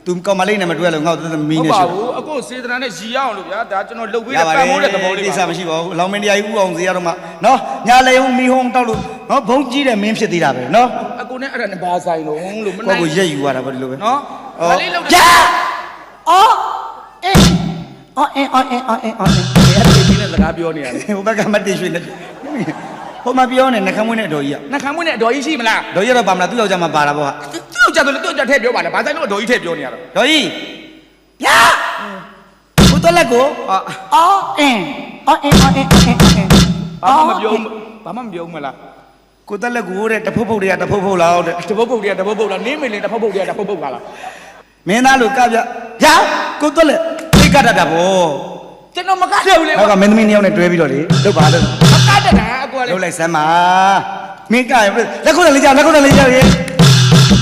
သူကောင်မလေးနဲ့မတွေ့လို့ငါ့ကိုမီးနေရှိဟုတ်ပါဘူးအခုစေတနာနဲ့ရီရအောင်လို့ဗျာဒါကျွန်တော်လှုပ်ပေးတဲ့ပန်းမိုးတဲ့သဘောလေးပါကိစ္စမရှိပါဘူးအလောင်းမင်းတရားကြီးဥအောင်စီရတော့မှနော်ညာလေုံမီးဟုံးတောက်လို့နော်ဘုံကြီးတဲ့မင်းဖြစ်သေးတာပဲနော်အကိုနဲ့အဲ့ဒါနဲ့ဘာဆိုင်လို့မနိုင်ကိုရက်ယူရတာပဲဒီလိုပဲနော်ဒါလေးလှုပ်ရအော်အဲ့ဒီနဲ့စကားပြောနေရတယ်ဟိုဘက်ကမတည်ရွှေနဲ့ဟိုမှာပြောနေနှခမ်းမွေးနဲ့အတော်ကြီးကနှခမ်းမွေးနဲ့အတော်ကြီးရှိမလားတော်ကြီးတော့ပါမလားသူ့ယောက်ျားမှာပါတာပေါ့ဟာသူ့ယောက်ျားဆိုလည်းသူ့ယောက်ျားထည့်ပြောပါလားဘာဆိုင်လို့အတော်ကြီးထည့်ပြောနေရတော့တော်ကြီးရကိုတော့လက်ကိုအော်ဘာမှမပြောမလားကိုတက်လက်ကိုတဲ့တဖုတ်ဖုတ်တွေကတဖုတ်ဖုတ်လောက်တဲ့တဖုတ်ဖုတ်တွေကတဖုတ်ဖုတ်လားနင်းမင်းလေးတဖုတ်ဖုတ်တွေကတဖုတ်ဖုတ်လားမင်းသားလို့ကပြရကိုတက်လက်သိကတတ်တာဗောကျွန်တော်မကတ်တယ်ဘူးလေနောက်ကမင်းသမီး2ယောက်နဲ့တွဲပြီးတော့လေလုပ်ပါလို့မကတ်တာအကွာလေလုပ်လိုက်စမ်းပါမင်းကရလက်ခုတ်လေးကြလက်ခုတ်လေးကြရေ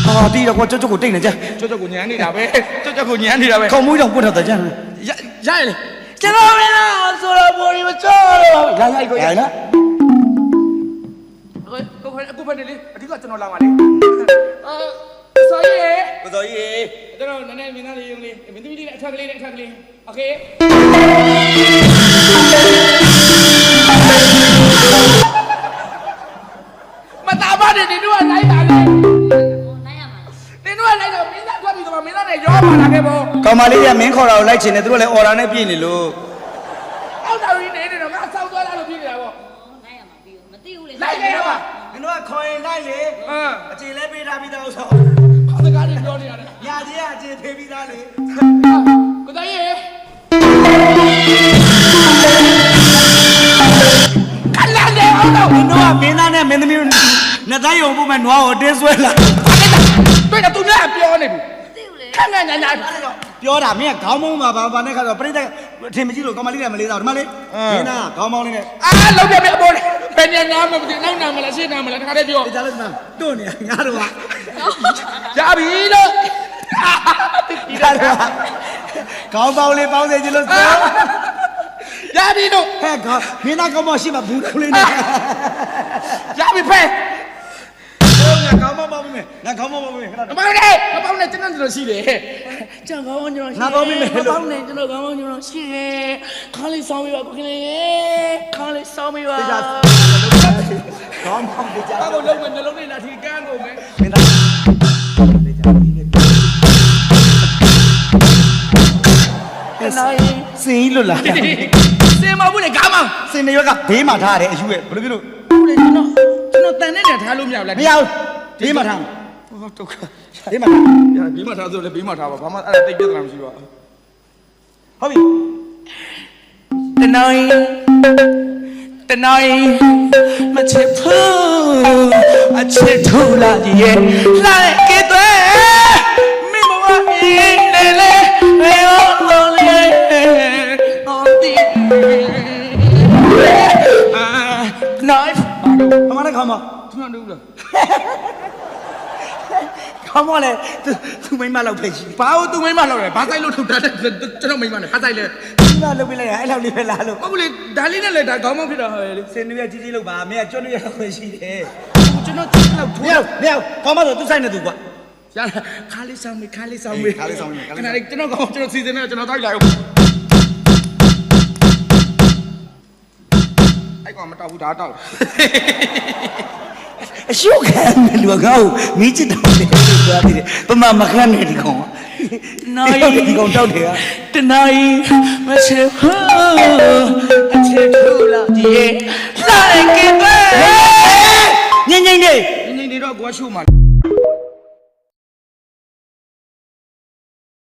ဟာတီးတော့ကိုကျွတ်ကိုတိတ်နေကြကျွတ်ကိုညမ်းနေတာပဲကျွတ်ကိုညမ်းနေတာပဲခေါင်းမွေးတော့ပွတ်တော့ကြမ်းရရလေကျွန်တော်မင်းလားဆိုတော့ဘော်ဒီမချောတော့ရကိုရလားအခုဖက်နေလေအဓိကကျွန်တော်လာပါလေဆော်ရီကိုစော်ကြီးကျွန်တော်နည်းနည်းမင်းသားလေးရုံလေးမင်းသမီးလေးနဲ့အထက်ကလေးနဲ့အထက်ကလေးโอเคမတားပါနဲ့ဒီတို့ကလိုက်တာလေလိုက်ရမှာဒီတို့ကလိုက်တော့မင်းသားထွက်ပြီးတော့မင်းသားနဲ့ရောပါလာခဲ့ပေါ့ကောင်မလေးကမင်းခေါ်တာကိုလိုက်ချင်တယ်သူတို့လည်းအော်ဒါနဲ့ပြည်နေလို့အောက်တော်ကြီးနေတော့ငါဆောက်သွားလာလို့ပြည်နေတာပေါ့လိုက်ရမှာပြီးမသိဘူးလေလိုက်ခဲ့ရပါမင်းတို့ကခေါ်ရင်လိုက်လေအခြေလဲပေးထားပြီးသားဥစ္စာဘာစကားတွေပြောနေရလဲညာကြီးကအခြေဖေးပြီးသားလေကိုသားရေခလာလေအောင်တော့မင်းတို့ကမင်းသားနဲ့မင်းသမီးနှစ်သားရုံဖို့မဲ့နွားကိုတင်းဆွဲလာတွေ့တော့သူများပြောနေပြီမသိဘူးလေခဏညာပြောတာမင်းကခေါင်းမုံမှာဘာနဲ့ခါတော့ပြိတ္တအထင်မကြည့်လို့ကောင်မလေးကမလေးတော့ဒီမလေးမင်းသားကခေါင်းမောင်းလေးနဲ့လောက်ပြပြအပေါ်ဘယ်ညနာမသိနောက်နာမလားရှေ့နာမလားတခါတည်းပြောဒီသားလေးမှတွန့်နေငါတို့ကရပြီလို့ဒီသားလေးခေါင်းပေါင်းလေးပေါင်းစေချင်လို့ရပြီလို့ဟဲ့မင်းသားကောင်းမရှိမှဘူးလို့လေးနဲ့ရပြီဖဲငါကောင်းမပေါင်းမယ်ငါကောင်းမပေါင်းမယ်ခဏမပေါင်းနဲ့မပေါင်းနဲ့ကျွန်တော်ရှိတယ်ကျွန်တော်ကောင်းကျွန်တော်ငါပေါင်းမယ်မပေါင်းနဲ့ကျွန်တော်ကောင်းကျွန်တော်ရှိတယ်ခါလေးဆောင်းပြီးပါကိုခင်လေးခါလေးဆောင်းပြီးပါကောင်းပေါင်းကြဘာလို့လုံးဝနှလုံးနဲ့လာထီကန်းကုန်မယ်မင်းသားစင်လွတ်လာစင်မဘူးလေကားမောင်စင်နေရွက်ကဘေးမှာထားရတယ်အယူရဲ့ဘယ်လိုဖြစ်လို့ဟုတ်လေကျွန်တော်တန်နဲ့ထားလို့မရဘူးလားမရဘူးဘေးမှာထားဟောဒုက္ခဘေးမှာထားဘေးမှာထားဆိုလေဘေးမှာထားပါဘာမှအဲ့ဒါတိတ်ပြဿနာမရှိပါဘူးဟုတ်ပြီတနိုင်မချစ်ဘူးအချစ်ထူလာရဲ့လာကဲတဲ့မိမဝအေးလေလေရေလောလေအော်ဒီknife အမနဲ့ခေါင်းမသူမလို့လားခေါင်းမလေသူမိမလောက်ပဲရှိဘာလို့သူမိမလောက်လဲဘာဆိုင်လို့ထုတ်တာကျွန်တော်မိမနဲ့ဘာဆိုင်လဲဒီမှာလုပ်ပြလိုက်ရအဲ့လောက်လေးပဲလားလို့ဟုတ်လေဒါလေးနဲ့လည်းဒါခေါင်းမောင်းဖြစ်တာဟဲ့လေစင်နေရကြီးကြီးလောက်ပါမင်းကကျွတ်နေရတော့ရှိတယ်ကျွန်တော်ချင်းလောက်ထိုးမရောက်ခေါင်းမဆိုသူဆိုင်နေသူကွာရခါလေးဆောင်မေခါလေးဆောင်မေခဏလေးကျွန်တော်ကောင်းကျွန်တော်စီစဉ်နေကျွန်တော်တောက်လိုက်အောင်အဲ့ကောင်မတောက်ဘူးဒါတောက်အရှုပ်ခံတယ်လူကငါ့ကိုမီးချစ်တော့တယ်ပြောသေးတယ်ပမာမခန့်နေဒီကောင်နိုင်ဒီကောင်တောက်တယ်ကတနိုင်မချစ်ဘူးအချစ်ထူလာဒီလိုက်ကဲပဲငိမ့်နေတော့ကိုကရှုမှာ